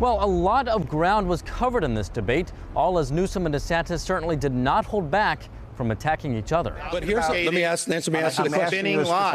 Well, a lot of ground was covered in this debate, all as Newsom and DeSantis certainly did not hold back from attacking each other. But here's let me ask Nancy. Let me ask you the question.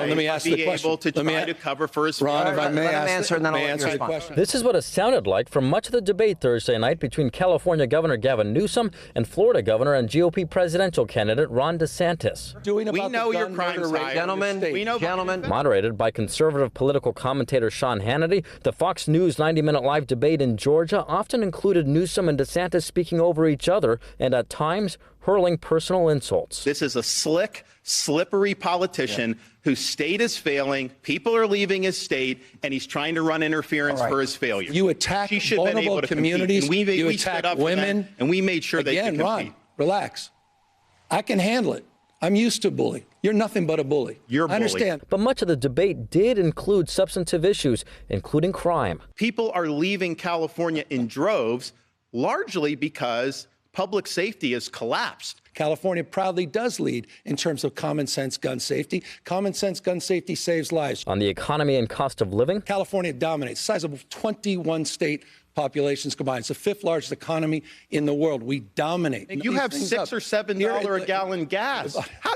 Let me ask the question. Able to try to cover for his Ron, if I may answer the question. This is what it sounded like from much of the debate Thursday night between California Governor Gavin Newsom and Florida Governor and GOP presidential candidate Ron DeSantis. We know your crime side. Gentlemen. Moderated by conservative political commentator Sean Hannity, the Fox News 90-minute live debate in Georgia often included Newsom and DeSantis speaking over each other and at times hurling personal insults. This is a slick, slippery politician whose state is failing, people are leaving his state, and he's trying to run interference for his failure. You attack vulnerable communities, you attack women, and we made sure they could compete. Ron, relax. I can handle it. I'm used to bullying. You're nothing but a bully. You're a bully. I understand. But much of the debate did include substantive issues, including crime. People are leaving California in droves, largely because public safety has collapsed. California proudly does lead in terms of common sense gun safety. Common sense gun safety saves lives. On the economy and cost of living, California dominates, size of 21 state populations combined. It's the fifth largest economy in the world. We dominate. And you have $6 or $7 a gallon gas. How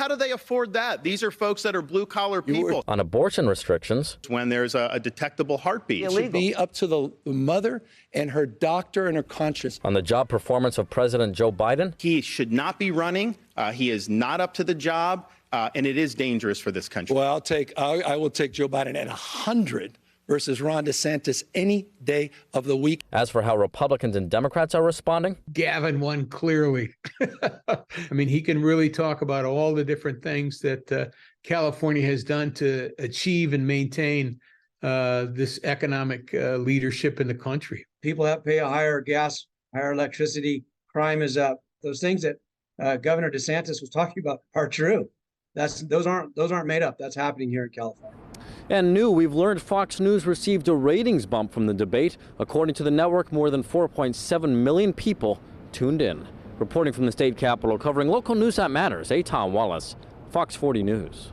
do they afford that? These are folks that are blue collar people. on abortion restrictions, When there's a detectable heartbeat. It should be up to the mother and her doctor and her conscience. on the job performance of President Joe Biden, He should not be running. He is not up to the job, and it is dangerous for this country. Well, I will take Joe Biden at 100 versus Ron DeSantis any day of the week. As for how Republicans and Democrats are responding, Gavin won clearly. I mean, he can really talk about all the different things that California has done to achieve and maintain this economic leadership in the country. People have to pay a higher gas, higher electricity. Crime is up. Those things that Governor DeSantis was talking about are true. Those aren't made up. That's happening here in California. and new, we've learned Fox News received a ratings bump from the debate. According to the network, more than 4.7 million people tuned in. Reporting from the state capitol, covering local news that matters, Tom Wallace, Fox 40 News.